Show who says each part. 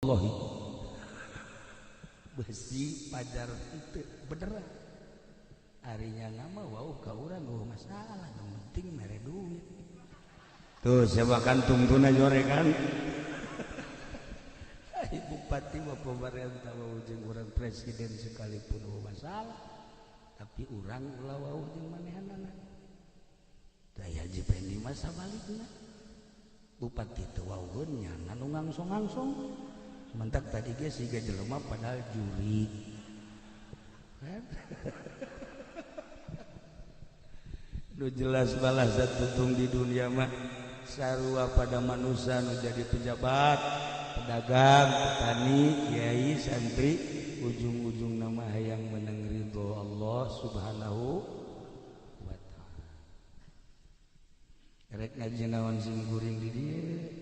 Speaker 1: wallahi besi pajar itu beneran harinya nama wow ka urang gak masalah yang penting mere duit tuh siapa kantung tuna jorekan bupati bapak pemerintah wau jeung urang presiden sekalipun gak masalah tapi urang ulah wau jeung manehanana daya jipendi masa balikna bupati teu waueun nya nu ngangsong-ngangsong mentak tadi ge siga jelema padahal juri nu jelas balas tutung di dunia mah sarua pada manusia nu jadi pejabat pedagang petani kiai santri ujung-ujung nama hayang menang ridho Allah subhanahu wa ta'ala rek ngaji naon sing guring di dieu